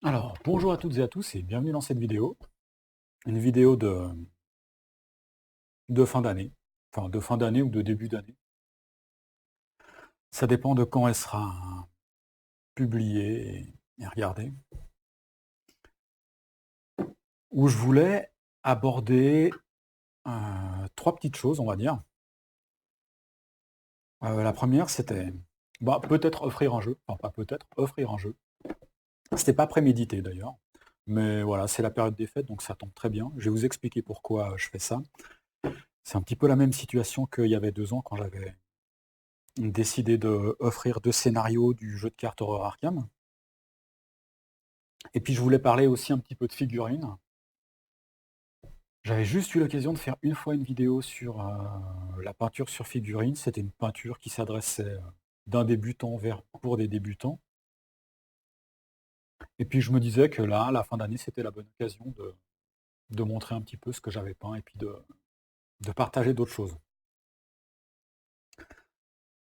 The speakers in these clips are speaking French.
Alors, bonjour à toutes et à tous et bienvenue dans cette vidéo. Une vidéo de fin d'année, enfin de fin d'année ou de début d'année. Ça dépend de quand elle sera publiée et regardée. Où je voulais aborder trois petites choses, on va dire. La première, c'était peut-être offrir un jeu, enfin pas peut-être, offrir un jeu. C'était pas prémédité d'ailleurs, mais voilà, c'est la période des fêtes, donc ça tombe très bien. Je vais vous expliquer pourquoi je fais ça. C'est un petit peu la même situation qu'il y avait 2 ans quand j'avais décidé d'offrir 2 scénarios du jeu de cartes Horror Arkham. Et puis je voulais parler aussi un petit peu de figurines. J'avais juste eu l'occasion de faire une fois une vidéo sur, la peinture sur figurines. C'était une peinture qui s'adressait, d'un débutant vers pour des débutants. Et puis je me disais que là, la fin d'année, c'était la bonne occasion de montrer un petit peu ce que j'avais peint et puis de partager d'autres choses.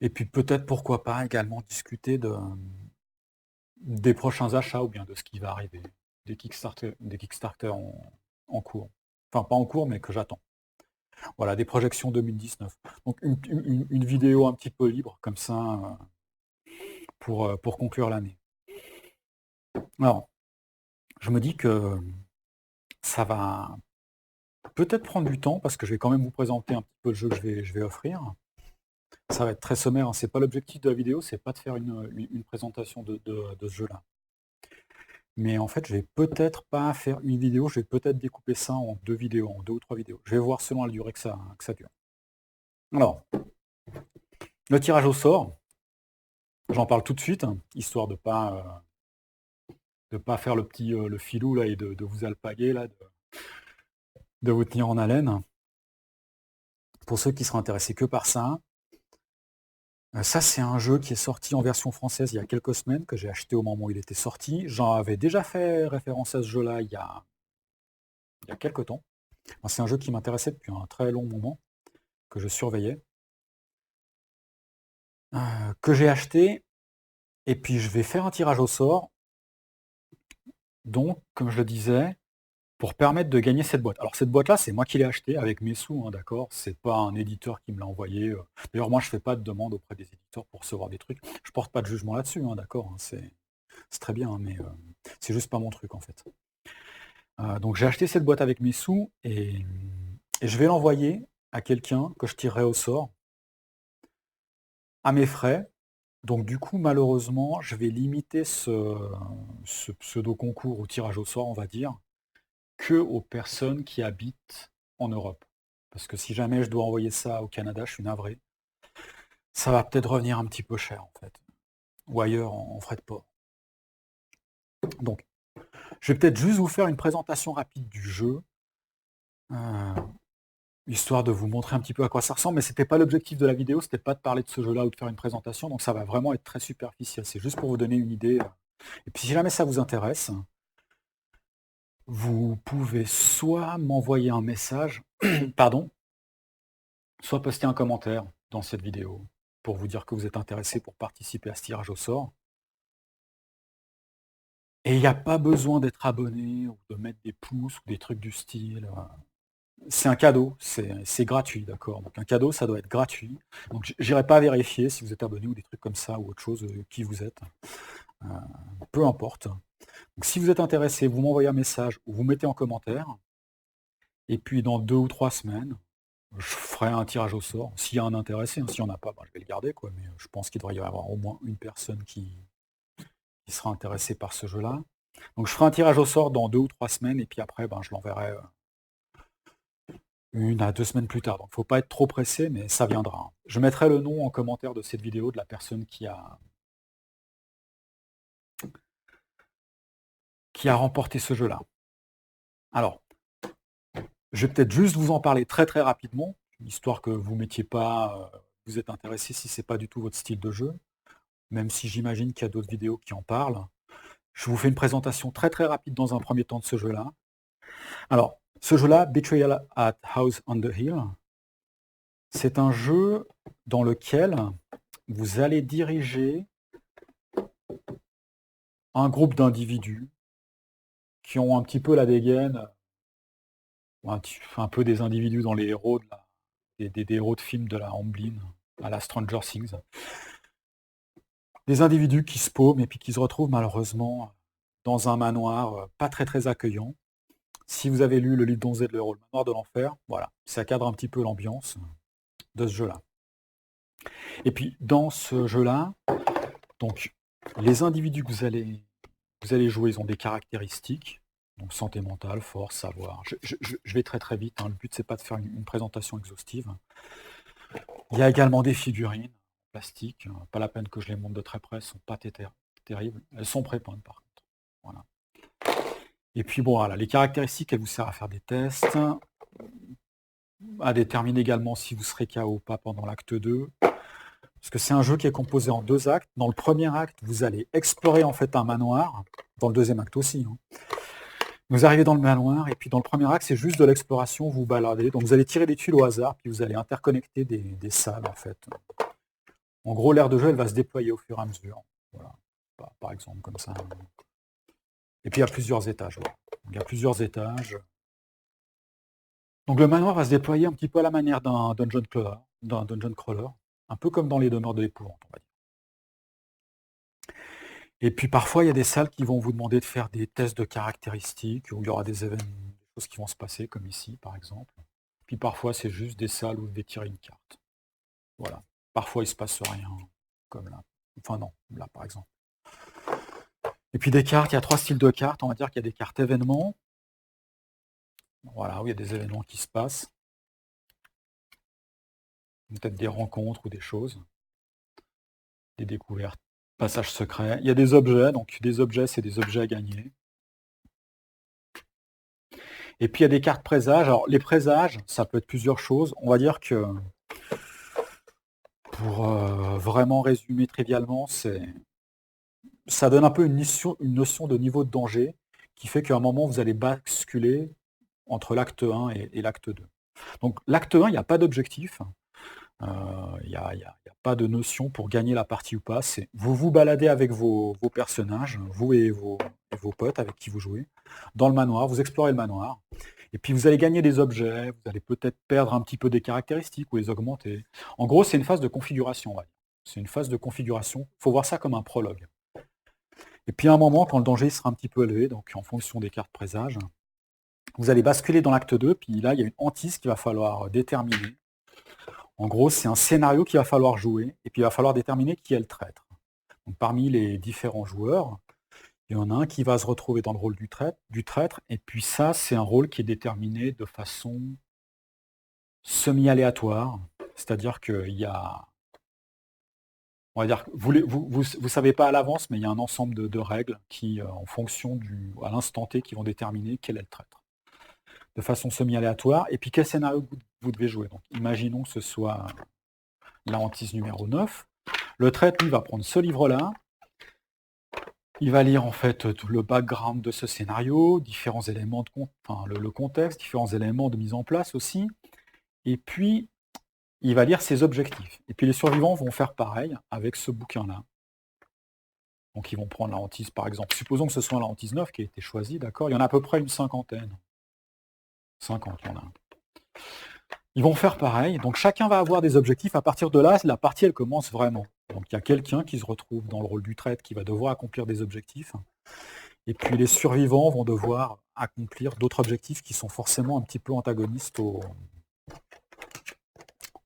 Et puis peut-être, pourquoi pas, également discuter des prochains achats ou bien de ce qui va arriver, des Kickstarter en cours. Enfin, pas en cours, mais que j'attends. Voilà, des projections 2019. Donc une vidéo un petit peu libre, comme ça, pour conclure l'année. Alors, je me dis que ça va peut-être prendre du temps, parce que je vais quand même vous présenter un petit peu le jeu que je vais offrir. Ça va être très sommaire, hein. C'est pas l'objectif de la vidéo, c'est pas de faire une présentation de ce jeu-là. Mais en fait, je vais peut-être pas faire une vidéo, je vais peut-être découper ça en 2 vidéos, en 2 ou 3 vidéos. Je vais voir selon la durée que ça dure. Alors, le tirage au sort, j'en parle tout de suite, hein, histoire de pas faire le petit, le filou là et de vous alpaguer là, de vous tenir en haleine. Pour ceux qui seraient intéressés que par ça, ça c'est un jeu qui est sorti en version française il y a quelques semaines, que j'ai acheté au moment où il était sorti. J'en avais déjà fait référence à ce jeu-là il y a quelques temps. Moi, c'est un jeu qui m'intéressait depuis un très long moment, que je surveillais, que j'ai acheté. Et puis je vais faire un tirage au sort, donc, comme je le disais, pour permettre de gagner cette boîte. Alors cette boîte-là, c'est moi qui l'ai achetée avec mes sous, hein, d'accord? C'est pas un éditeur qui me l'a envoyé. D'ailleurs, moi, je fais pas de demande auprès des éditeurs pour recevoir des trucs. Je porte pas de jugement là-dessus, hein, d'accord, hein, c'est très bien, hein, mais c'est juste pas mon truc, en fait. Donc j'ai acheté cette boîte avec mes sous et je vais l'envoyer à quelqu'un que je tirerai au sort, à mes frais. Donc du coup, malheureusement, je vais limiter ce pseudo concours ou tirage au sort, on va dire, que aux personnes qui habitent en Europe. Parce que si jamais je dois envoyer ça au Canada, je suis navré, ça va peut-être revenir un petit peu cher, en fait, ou ailleurs en frais de port. Donc, je vais peut-être juste vous faire une présentation rapide du jeu, euh, histoire de vous montrer un petit peu à quoi ça ressemble, mais c'était pas l'objectif de la vidéo, c'était pas de parler de ce jeu-là ou de faire une présentation, donc ça va vraiment être très superficiel. C'est juste pour vous donner une idée. Et puis si jamais ça vous intéresse, vous pouvez soit m'envoyer un message, pardon, soit poster un commentaire dans cette vidéo pour vous dire que vous êtes intéressé pour participer à ce tirage au sort. Et il n'y a pas besoin d'être abonné ou de mettre des pouces ou des trucs du style. C'est un cadeau, c'est gratuit, d'accord. Donc un cadeau, ça doit être gratuit. Donc j'irai pas vérifier si vous êtes abonné ou des trucs comme ça ou autre chose, qui vous êtes. Euh, Peu importe. Donc si vous êtes intéressé, vous m'envoyez un message ou vous mettez en commentaire. Et puis dans 2 ou 3 semaines, je ferai un tirage au sort. S'il y a un intéressé, hein, s'il n'y en a pas, je vais le garder, quoi. Mais je pense qu'il devrait y avoir au moins une personne qui sera intéressée par ce jeu-là. Donc je ferai un tirage au sort dans 2 ou 3 semaines, et puis après, je l'enverrai 1 à 2 semaines plus tard. Donc il ne faut pas être trop pressé, mais ça viendra, hein. Je mettrai le nom en commentaire de cette vidéo de la personne qui a remporté ce jeu-là. Alors, je vais peut-être juste vous en parler très très rapidement, histoire que vous ne mettiez pas, vous êtes intéressé si ce n'est pas du tout votre style de jeu, même si j'imagine qu'il y a d'autres vidéos qui en parlent. Je vous fais une présentation très très rapide dans un premier temps de ce jeu-là. Alors, ce jeu-là, Betrayal at House on the Hill, c'est un jeu dans lequel vous allez diriger un groupe d'individus qui ont un petit peu la dégaine, un peu des individus dans les héros des héros de films de la Amblin, à la Stranger Things. Des individus qui se paument et puis qui se retrouvent malheureusement dans un manoir pas très très accueillant. Si vous avez lu le livre d'Onze de l'Héros, le manoir de l'enfer, voilà, ça cadre un petit peu l'ambiance de ce jeu-là. Et puis dans ce jeu-là, donc les individus que vous allez jouer, ils ont des caractéristiques, donc santé mentale, force, savoir. Je vais très très vite, hein. Le but c'est pas de faire une présentation exhaustive. Il y a également des figurines en plastique, pas la peine que je les montre de très près, elles sont pas terribles. Elles sont prépeintes par contre. Voilà. Et puis bon, voilà, les caractéristiques, elles vous servent à faire des tests, à déterminer également si vous serez KO ou pas pendant l'acte 2. Parce que c'est un jeu qui est composé en 2 actes. Dans le premier acte, vous allez explorer en fait un manoir, dans le deuxième acte aussi, hein. Vous arrivez dans le manoir, et puis dans le premier acte, c'est juste de l'exploration, vous baladez. Donc vous allez tirer des tuiles au hasard, puis vous allez interconnecter des salles en fait. En gros, l'aire de jeu, elle va se déployer au fur et à mesure. Voilà. Par exemple, comme ça. Et puis il y a plusieurs étages. Voilà. Il y a plusieurs étages. Donc le manoir va se déployer un petit peu à la manière d'un dungeon crawler, un peu comme dans les demeures de l'épouvante, on va dire. Et puis parfois, il y a des salles qui vont vous demander de faire des tests de caractéristiques, où il y aura des événements, des choses qui vont se passer, comme ici par exemple. Puis parfois, c'est juste des salles où vous devez tirer une carte. Voilà. Parfois, il ne se passe rien, comme là. Enfin non, là par exemple. Et puis des cartes, il y a 3 styles de cartes. On va dire qu'il y a des cartes événements. Voilà, où il y a des événements qui se passent. Peut-être des rencontres ou des choses. Des découvertes. Passage secret. Il y a des objets, donc des objets, c'est des objets à gagner. Et puis il y a des cartes présages. Alors les présages, ça peut être plusieurs choses. On va dire que, pour vraiment résumer trivialement, ça donne un peu une notion de niveau de danger qui fait qu'à un moment, vous allez basculer entre l'acte 1 et l'acte 2. Donc l'acte 1, il n'y a pas d'objectif. Il n'y a pas de notion pour gagner la partie ou pas. Vous vous baladez avec vos personnages, vous et vos potes avec qui vous jouez, dans le manoir, vous explorez le manoir, et puis vous allez gagner des objets, vous allez peut-être perdre un petit peu des caractéristiques ou les augmenter. En gros, c'est une phase de configuration. Ouais. C'est une phase de configuration. Il faut voir ça comme un prologue. Et puis à un moment, quand le danger sera un petit peu élevé, donc en fonction des cartes présages, vous allez basculer dans l'acte 2, puis là, il y a une hantise qu'il va falloir déterminer. En gros, c'est un scénario qu'il va falloir jouer, et puis il va falloir déterminer qui est le traître. Donc, parmi les différents joueurs, il y en a un qui va se retrouver dans le rôle du traître, et puis ça, c'est un rôle qui est déterminé de façon semi-aléatoire, c'est-à-dire qu'il y a... On va dire, vous savez pas à l'avance, mais il y a un ensemble de règles qui, en fonction à l'instant T, qui vont déterminer quel est le traître. De façon semi-aléatoire, et puis quel scénario vous devez jouer. Donc, imaginons que ce soit la hantise numéro 9. Le traître, lui, va prendre ce livre-là. Il va lire en fait tout le background de ce scénario, différents éléments le contexte, différents éléments de mise en place aussi. Et puis, il va lire ses objectifs. Et puis les survivants vont faire pareil avec ce bouquin-là. Donc ils vont prendre la hantise par exemple. Supposons que ce soit la hantise 9 qui a été choisie, d'accord. Il y en a à peu près une cinquantaine. 50, il y en a. Ils vont faire pareil. Donc chacun va avoir des objectifs. À partir de là, la partie, elle commence vraiment. Donc il y a quelqu'un qui se retrouve dans le rôle du traître qui va devoir accomplir des objectifs. Et puis les survivants vont devoir accomplir d'autres objectifs qui sont forcément un petit peu antagonistes au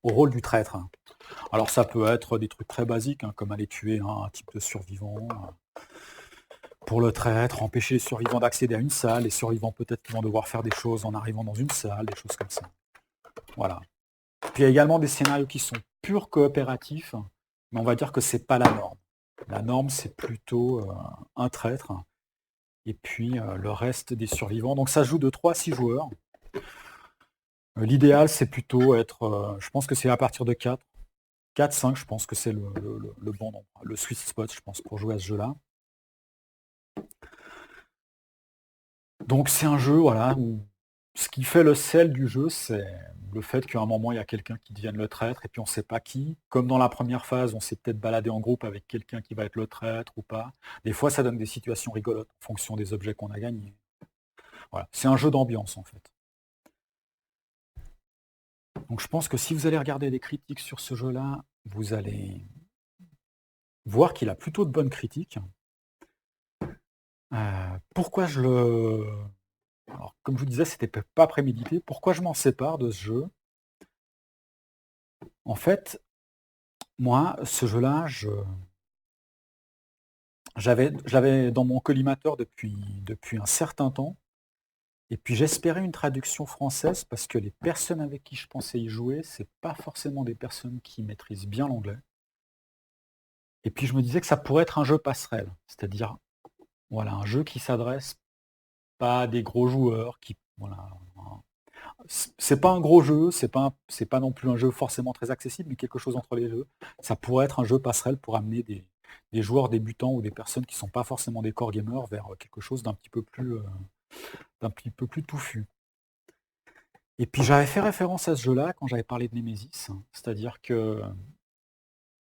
rôle du traître. Alors ça peut être des trucs très basiques, hein, comme aller tuer un type de survivant. Pour le traître, empêcher les survivants d'accéder à une salle. Les survivants peut-être qui vont devoir faire des choses en arrivant dans une salle, des choses comme ça. Voilà. Puis il y a également des scénarios qui sont purs coopératifs, mais on va dire que c'est pas la norme. La norme, c'est plutôt un traître, et puis le reste des survivants. Donc ça joue de 3 à 6 joueurs. L'idéal, c'est plutôt être... je pense que c'est à partir de 4. 4-5, je pense que c'est le bon nombre. Le sweet spot, je pense, pour jouer à ce jeu-là. Donc c'est un jeu, voilà, où ce qui fait le sel du jeu, c'est le fait qu'à un moment, il y a quelqu'un qui devienne le traître, et puis on ne sait pas qui. Comme dans la première phase, on s'est peut-être baladé en groupe avec quelqu'un qui va être le traître ou pas. Des fois, ça donne des situations rigolotes en fonction des objets qu'on a gagnés. Voilà, c'est un jeu d'ambiance en fait. Donc je pense que si vous allez regarder des critiques sur ce jeu-là, vous allez voir qu'il a plutôt de bonnes critiques. Pourquoi je le alors comme je vous disais, c'était pas prémédité. Pourquoi je m'en sépare de ce jeu? En fait, moi, ce jeu-là, je l'avais dans mon collimateur depuis un certain temps. Et puis j'espérais une traduction française parce que les personnes avec qui je pensais y jouer, c'est pas forcément des personnes qui maîtrisent bien l'anglais. Et puis je me disais que ça pourrait être un jeu passerelle, c'est-à-dire voilà, un jeu qui s'adresse pas à des gros joueurs, qui voilà, c'est pas un gros jeu, c'est pas non plus un jeu forcément très accessible, mais quelque chose entre les deux. Ça pourrait être un jeu passerelle pour amener des joueurs débutants ou des personnes qui sont pas forcément des core gamers vers quelque chose d'un petit peu plus touffu. Et puis j'avais fait référence à ce jeu-là quand j'avais parlé de Nemesis, c'est-à-dire que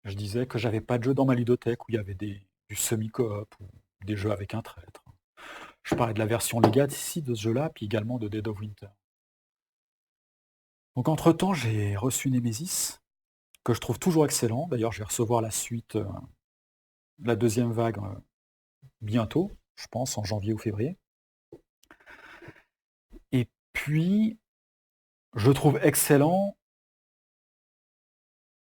je disais que j'avais pas de jeu dans ma ludothèque où il y avait du semi-coop ou des jeux avec un traître. Je parlais de la version Legacy de ce jeu-là, puis également de Dead of Winter. Donc entre-temps, j'ai reçu Nemesis, que je trouve toujours excellent. D'ailleurs, je vais recevoir la suite, la deuxième vague, bientôt, je pense, en janvier ou février. Et puis, je le trouve excellent.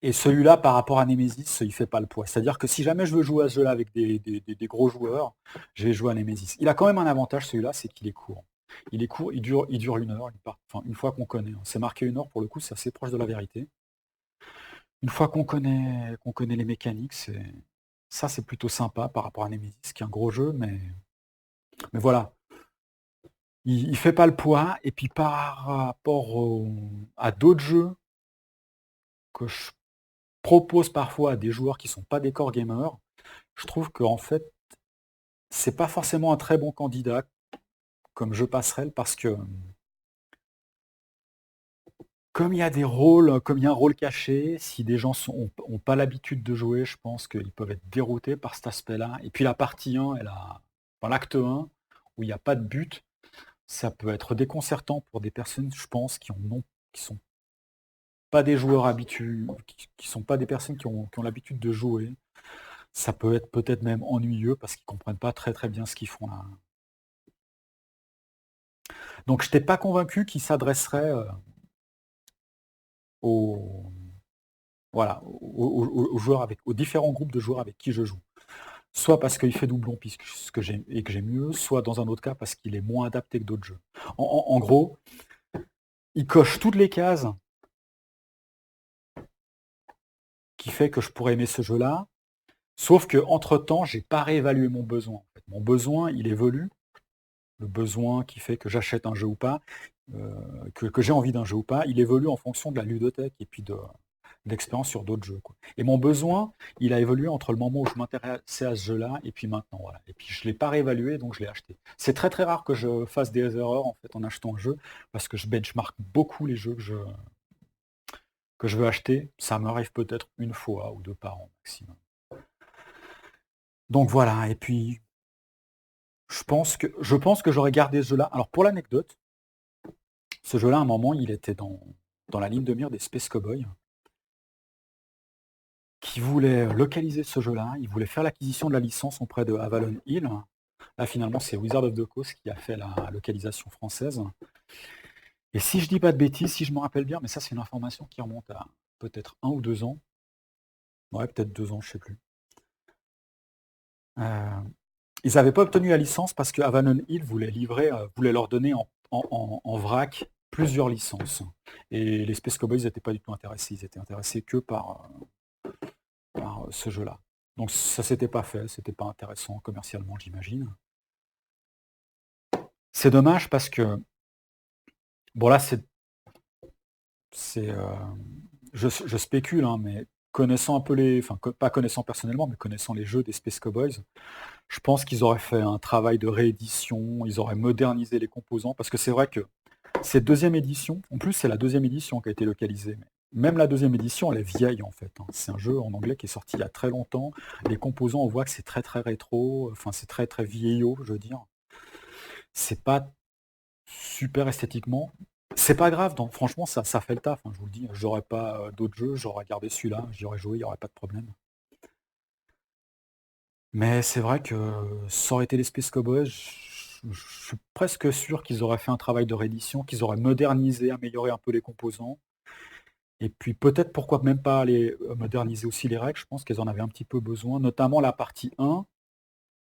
Et celui-là, par rapport à Nemesis, il fait pas le poids. C'est-à-dire que si jamais je veux jouer à ce jeu-là avec des gros joueurs, je vais jouer à Nemesis. Il a quand même un avantage, celui-là, c'est qu'il est court. Il est court, il dure 1 heure, enfin, une fois qu'on connaît. C'est marqué 1 heure, pour le coup, c'est assez proche de la vérité. Une fois qu'on connaît les mécaniques, ça c'est plutôt sympa par rapport à Nemesis, qui est un gros jeu, mais voilà. Il fait pas le poids, et puis par rapport à d'autres jeux que je propose parfois à des joueurs qui sont pas des core gamers, je trouve qu'en fait, c'est pas forcément un très bon candidat comme jeu passerelle parce que comme il y a des rôles, comme il y a un rôle caché, si des gens ont pas l'habitude de jouer, je pense qu'ils peuvent être déroutés par cet aspect-là. Et puis la partie 1, enfin, l'acte 1, où il n'y a pas de but, ça peut être déconcertant pour des personnes, je pense, qui sont pas des joueurs habitués, qui sont pas des personnes qui ont l'habitude de jouer. Ça peut être peut-être même ennuyeux parce qu'ils comprennent pas très très bien ce qu'ils font là. Donc je n'étais pas convaincu qu'il s'adresserait aux, voilà, aux joueurs aux différents groupes de joueurs avec qui je joue. Soit parce qu'il fait doublon puisque j'aime et que j'aime mieux, soit dans un autre cas parce qu'il est moins adapté que d'autres jeux. En gros, il coche toutes les cases qui fait que je pourrais aimer ce jeu-là, sauf que entre-temps, j'ai pas réévalué mon besoin. En fait. Mon besoin, il évolue. Le besoin qui fait que j'achète un jeu ou pas, que j'ai envie d'un jeu ou pas, il évolue en fonction de la ludothèque et puis d'expérience sur d'autres jeux. Quoi. Et mon besoin, il a évolué entre le moment où je m'intéressais à ce jeu-là et puis maintenant. Voilà. Et puis je ne l'ai pas réévalué, donc je l'ai acheté. C'est très très rare que je fasse des erreurs en fait en achetant un jeu, parce que je benchmark beaucoup les jeux que je veux acheter. Ça m'arrive peut-être une fois ou deux par an maximum. Donc voilà, et puis je pense que j'aurais gardé ce jeu-là. Alors pour l'anecdote, ce jeu-là, à un moment, il était dans la ligne de mire des Space Cowboys, qui voulaient localiser ce jeu-là. Ils voulaient faire l'acquisition de la licence auprès de Avalon Hill. Là, finalement, c'est Wizard of the Coast qui a fait la localisation française. Et si je dis pas de bêtises, si je me rappelle bien, mais ça, c'est une information qui remonte à peut-être 1 ou 2 ans. Ouais, peut-être 2 ans, je sais plus. Ils n'avaient pas obtenu la licence parce que Avalon Hill voulait leur donner en vrac plusieurs licences. Et les Space Cowboys n'étaient pas du tout intéressés. Ils étaient intéressés que par ce jeu-là. Donc ça s'était pas fait, c'était pas intéressant commercialement, j'imagine. C'est dommage parce que, bon là, je spécule, hein, mais connaissant un peu enfin pas connaissant personnellement, mais connaissant les jeux des Space Cowboys, je pense qu'ils auraient fait un travail de réédition, ils auraient modernisé les composants, parce que c'est vrai que cette deuxième édition, en plus c'est la deuxième édition qui a été localisée, mais même la deuxième édition, elle est vieille en fait. Hein. C'est un jeu en anglais qui est sorti il y a très longtemps. Les composants, on voit que c'est très très rétro, enfin c'est très très vieillot, je veux dire. C'est pas super esthétiquement. C'est pas grave, donc franchement, ça fait le taf, hein, je vous le dis. J'aurais pas d'autres jeux, j'aurais gardé celui-là, j'y aurais joué, il n'y aurait pas de problème. Mais c'est vrai que ça aurait été les Space Cowboys, je suis presque sûr qu'ils auraient fait un travail de réédition, qu'ils auraient modernisé, amélioré un peu les composants. Et puis peut-être pourquoi même pas aller moderniser aussi les règles, je pense qu'elles en avaient un petit peu besoin, notamment la partie 1,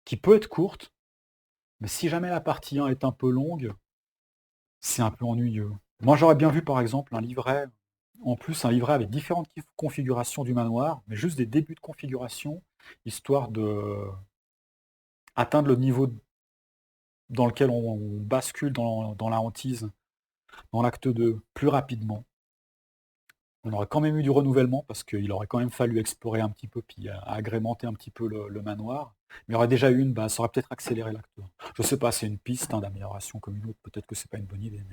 qui peut être courte, mais si jamais la partie 1 est un peu longue, c'est un peu ennuyeux. Moi j'aurais bien vu par exemple un livret, en plus un livret avec différentes configurations du manoir, mais juste des débuts de configuration, histoire de atteindre le niveau dans lequel on bascule dans la hantise, dans l'acte 2, plus rapidement. On aurait quand même eu du renouvellement parce qu'il aurait quand même fallu explorer un petit peu, puis agrémenter un petit peu le manoir. Mais il y aurait déjà eu une, ça aurait peut-être accéléré l'acte 1. Je sais pas, c'est une piste d'amélioration comme une autre, peut-être que c'est pas une bonne idée.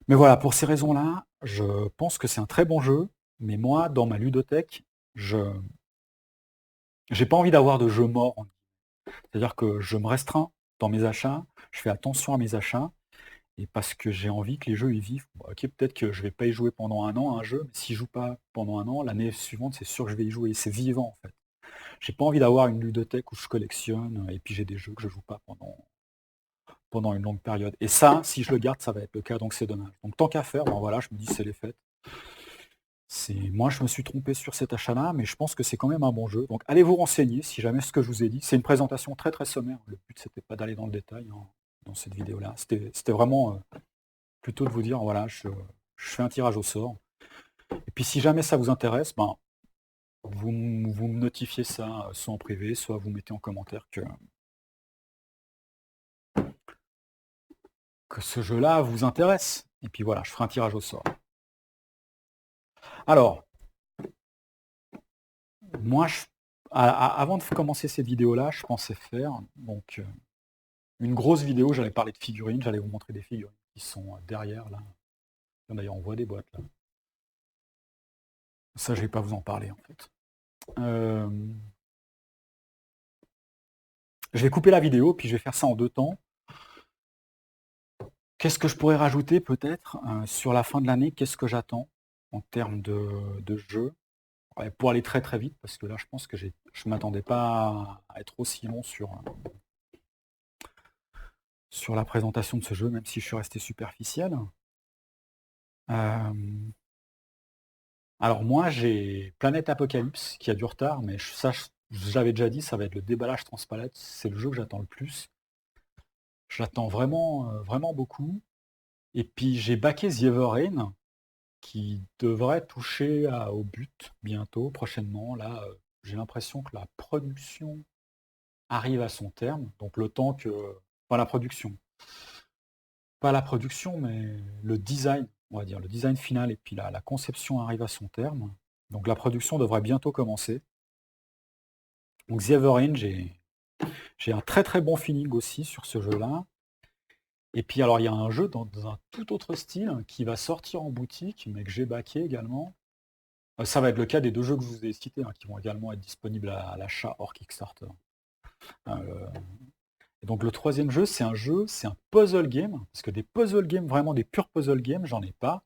Mais voilà, pour ces raisons-là, je pense que c'est un très bon jeu, mais moi, dans ma ludothèque, je j'ai pas envie d'avoir de jeux morts. C'est-à-dire que je me restreins dans mes achats, je fais attention à mes achats, et parce que j'ai envie que les jeux y vivent. Bon, ok, peut-être que je vais pas y jouer pendant un an à un jeu, mais si je joue pas pendant un an, l'année suivante, c'est sûr que je vais y jouer. C'est vivant en fait. J'ai pas envie d'avoir une ludothèque où je collectionne et puis j'ai des jeux que je joue pas pendant une longue période. Et ça, si je le garde, ça va être le cas, donc c'est dommage. Donc tant qu'à faire, bon voilà, je me dis c'est les fêtes. Moi, je me suis trompé sur cet achat-là, mais je pense que c'est quand même un bon jeu. Donc allez vous renseigner si jamais ce que je vous ai dit. C'est une présentation très très sommaire. Le but, c'était pas d'aller dans le détail dans cette vidéo-là. C'était vraiment plutôt de vous dire, voilà, je fais un tirage au sort. Et puis si jamais ça vous intéresse, vous me notifiez ça, soit en privé, soit vous mettez en commentaire que ce jeu-là vous intéresse. Et puis voilà, je ferai un tirage au sort. Alors, moi, avant de commencer cette vidéo-là, je pensais faire donc une grosse vidéo, j'allais parler de figurines, j'allais vous montrer des figurines qui sont derrière là. D'ailleurs, on voit des boîtes là. Ça, je vais pas vous en parler en fait. Je vais couper la vidéo, puis je vais faire ça en 2 temps. Qu'est-ce que je pourrais rajouter peut-être sur la fin de l'année? Qu'est-ce que j'attends en termes de jeux? Ouais, pour aller très très vite, parce que là, je pense que je ne m'attendais pas à être aussi long sur la présentation de ce jeu, même si je suis resté superficiel. Alors moi, j'ai Planète Apocalypse qui a du retard, mais ça, j'avais déjà dit, ça va être le déballage transpalette. C'est le jeu que j'attends le plus. Je l'attends vraiment, vraiment beaucoup. Et puis j'ai backé The Ever Rain, qui devrait toucher au but bientôt, prochainement. Là, j'ai l'impression que la production arrive à son terme. Donc le temps que... Pas la production. Pas la production, mais le design, on va dire, le design final, et puis la conception arrive à son terme. Donc la production devrait bientôt commencer. Donc The Everin, j'ai un très très bon feeling aussi sur ce jeu-là. Et puis alors il y a un jeu dans un tout autre style qui va sortir en boutique, mais que j'ai backé également. Ça va être le cas des 2 jeux que je vous ai cités, hein, qui vont également être disponibles à l'achat hors Kickstarter. Et donc le 3e jeu, c'est un puzzle game, parce que des puzzle games, vraiment des purs puzzle games, j'en ai pas,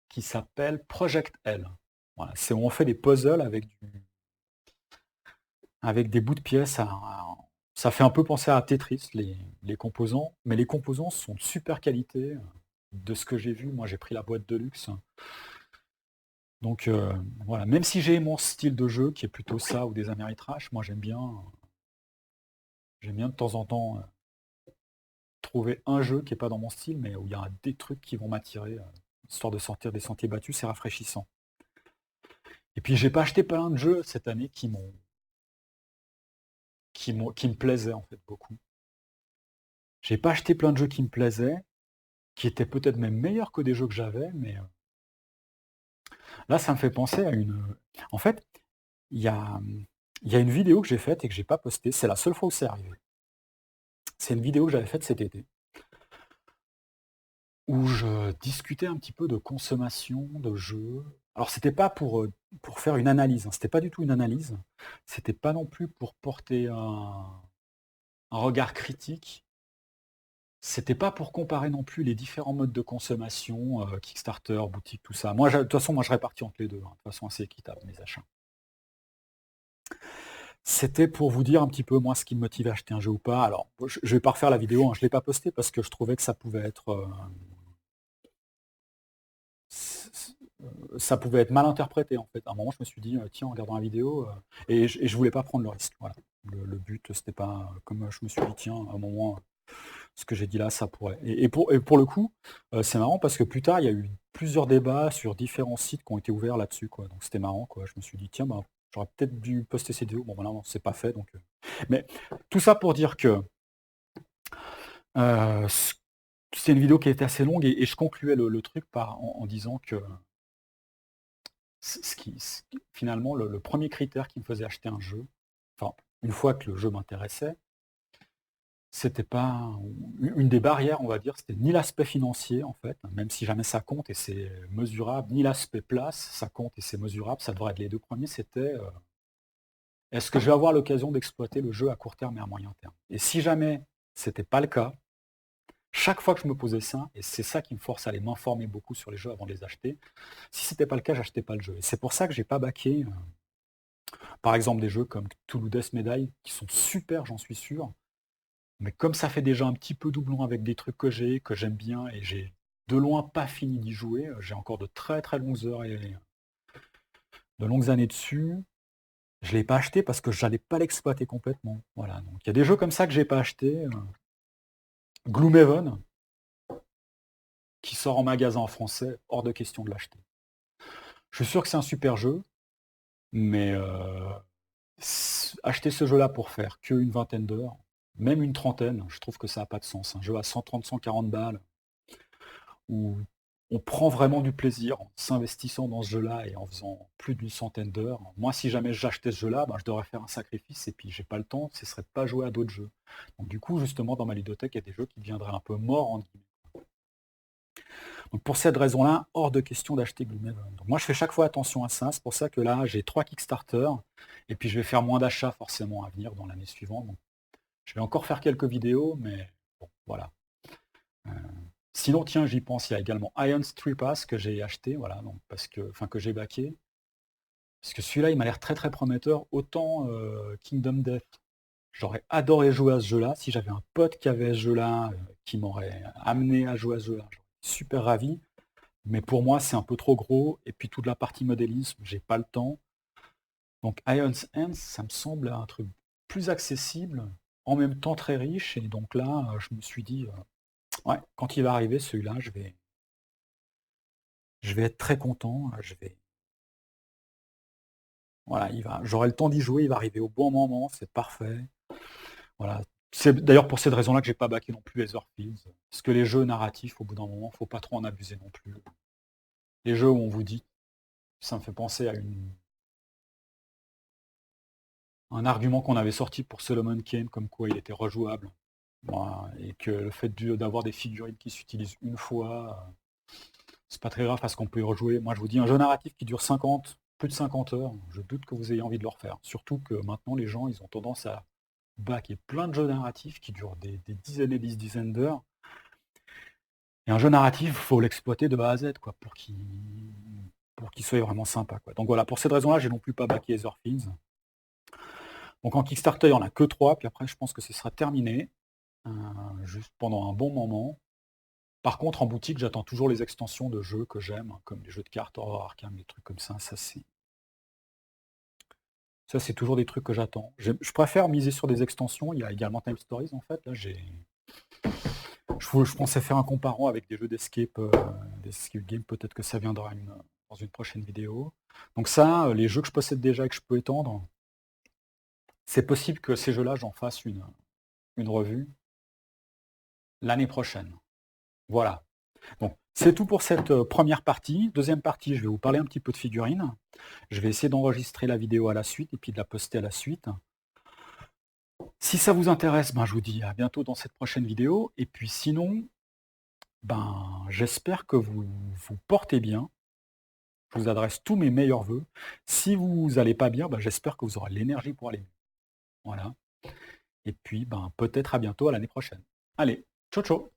qui s'appelle Project L. Voilà, c'est où on fait des puzzles avec des bouts de pièces. Ça fait un peu penser à Tetris, les composants, mais les composants sont de super qualité. De ce que j'ai vu, moi j'ai pris la boîte de luxe. Donc voilà, même si j'ai mon style de jeu qui est plutôt ça ou des Ameritrash, moi j'aime bien de temps en temps trouver un jeu qui n'est pas dans mon style, mais où il y a des trucs qui vont m'attirer, histoire de sortir des sentiers battus, c'est rafraîchissant. Et puis j'ai pas acheté plein de jeux cette année qui me plaisaient en fait beaucoup. J'ai pas acheté plein de jeux qui me plaisaient, qui étaient peut-être même meilleurs que des jeux que j'avais, mais là ça me fait penser à En fait, il y a, une vidéo que j'ai faite et que j'ai pas postée, c'est la seule fois où c'est arrivé. C'est une vidéo que j'avais faite cet été, où je discutais un petit peu de consommation, de jeux. Alors c'était pas pour faire une analyse, hein, c'était pas du tout une analyse, c'était pas non plus pour porter un regard critique C'était pas pour comparer non plus les différents modes de consommation, Kickstarter, boutique, tout ça. Moi, de toute façon, moi je répartis entre les deux, hein, de façon assez équitable, mes achats. C'était pour vous dire un petit peu, moi, ce qui me motive à acheter un jeu ou pas. Alors, je vais pas refaire la vidéo, hein, je l'ai pas postée parce que je trouvais que ça pouvait être, ça pouvait être mal interprété, en fait. À un moment, je me suis dit, tiens, en regardant la vidéo, et je voulais pas prendre le risque. Voilà. Le but, c'était pas, comme je me suis dit, tiens, à un moment, ce que j'ai dit là, ça pourrait. Et pour le coup, c'est marrant parce que plus tard, il y a eu plusieurs débats sur différents sites qui ont été ouverts là-dessus, quoi. Donc c'était marrant, quoi. Je me suis dit, tiens, bah, j'aurais peut-être dû poster ces vidéos. Bon, voilà, non, c'est pas fait, donc. Mais tout ça pour dire que euh, c- c'est une vidéo qui était assez longue et je concluais le truc en disant que finalement, le premier critère qui me faisait acheter un jeu, enfin, une fois que le jeu m'intéressait, c'était pas une des barrières, on va dire, c'était ni l'aspect financier, en fait, même si jamais ça compte et c'est mesurable, ni l'aspect place, ça compte et c'est mesurable, ça devrait être les deux premiers, c'était est-ce que je vais avoir l'occasion d'exploiter le jeu à court terme et à moyen terme? Et si jamais c'était pas le cas, chaque fois que je me posais ça, et c'est ça qui me force à aller m'informer beaucoup sur les jeux avant de les acheter, si c'était pas le cas, j'achetais pas le jeu. Et c'est pour ça que j'ai pas baqué, par exemple, des jeux comme Cthulhu Death Medaille, qui sont super, j'en suis sûr, mais comme ça fait déjà un petit peu doublon avec des trucs que j'aime bien, et j'ai de loin pas fini d'y jouer, j'ai encore de très très longues heures et de longues années dessus, je ne l'ai pas acheté parce que j'allais pas l'exploiter complètement. Voilà, donc il y a des jeux comme ça que j'ai pas acheté. Gloomhaven, qui sort en magasin en français, hors de question de l'acheter. Je suis sûr que c'est un super jeu, mais acheter ce jeu-là pour faire qu'une vingtaine d'heures, même une trentaine, je trouve que ça n'a pas de sens. Un jeu à 130-140 balles, où on prend vraiment du plaisir en s'investissant dans ce jeu-là et en faisant plus d'une centaine d'heures. Moi, si jamais j'achetais ce jeu-là, ben, je devrais faire un sacrifice et puis j'ai pas le temps, ce serait de pas jouer à d'autres jeux. Donc du coup, justement, dans ma ludothèque, il y a des jeux qui deviendraient un peu morts en guillemets. Donc pour cette raison-là, hors de question d'acheter Gloomhaven. Donc moi, je fais chaque fois attention à ça. C'est pour ça que là, j'ai 3 Kickstarter et puis je vais faire moins d'achats forcément à venir dans l'année suivante. Donc, je vais encore faire quelques vidéos, mais bon, voilà. Euh, Sinon, tiens, j'y pense, il y a également Iron Street Pass que j'ai acheté, voilà, donc que j'ai backé. Parce que celui-là, il m'a l'air très très prometteur. Autant Kingdom Death, j'aurais adoré jouer à ce jeu-là. Si j'avais un pote qui avait ce jeu-là, qui m'aurait amené à jouer à ce jeu-là, j'aurais été super ravi. Mais pour moi, c'est un peu trop gros. Et puis toute la partie modélisme, j'ai pas le temps. Donc Iron's Hands, ça me semble un truc plus accessible, en même temps très riche. Et donc là, je me suis dit, ouais, quand il va arriver celui-là, je vais être très content. Voilà, j'aurai le temps d'y jouer, il va arriver au bon moment, c'est parfait. Voilà. C'est d'ailleurs pour cette raison-là que j'ai pas baqué non plus Etherfields. Parce que les jeux narratifs, au bout d'un moment, faut pas trop en abuser non plus. Les jeux où on vous dit, ça me fait penser à un argument qu'on avait sorti pour Solomon Kane, comme quoi il était rejouable. Voilà, et que le fait d'avoir des figurines qui s'utilisent une fois, c'est pas très grave parce qu'on peut y rejouer. Moi je vous dis, un jeu narratif qui dure 50, plus de 50 heures, je doute que vous ayez envie de le refaire. Surtout que maintenant les gens, ils ont tendance à baquer plein de jeux narratifs qui durent des dizaines et des dizaines d'heures. Et un jeu narratif, il faut l'exploiter de A à Z, quoi, pour qu'il soit vraiment sympa, quoi. Donc voilà, pour cette raison-là, j'ai non plus pas baqué Etherfields. Donc en Kickstarter, il n'y en a que 3, puis après je pense que ce sera terminé, juste pendant un bon moment. Par contre, en boutique, j'attends toujours les extensions de jeux que j'aime, comme les jeux de cartes, Horror Arkham, des trucs comme ça. Ça, c'est toujours des trucs que j'attends. Je préfère miser sur des extensions. Il y a également Time Stories, en fait. Là, je pensais faire un comparant avec des jeux d'escape game. Peut-être que ça viendra dans une prochaine vidéo. Donc ça, les jeux que je possède déjà et que je peux étendre, c'est possible que ces jeux-là, j'en fasse une revue l'année prochaine. Voilà. Donc, c'est tout pour cette première partie. Deuxième partie, je vais vous parler un petit peu de figurines. Je vais essayer d'enregistrer la vidéo à la suite et puis de la poster à la suite. Si ça vous intéresse, ben, je vous dis à bientôt dans cette prochaine vidéo. Et puis sinon, ben, j'espère que vous vous portez bien. Je vous adresse tous mes meilleurs voeux. Si vous n'allez pas bien, ben, j'espère que vous aurez l'énergie pour aller mieux. Voilà. Et puis, ben, peut-être à bientôt à l'année prochaine. Allez, ciao ciao.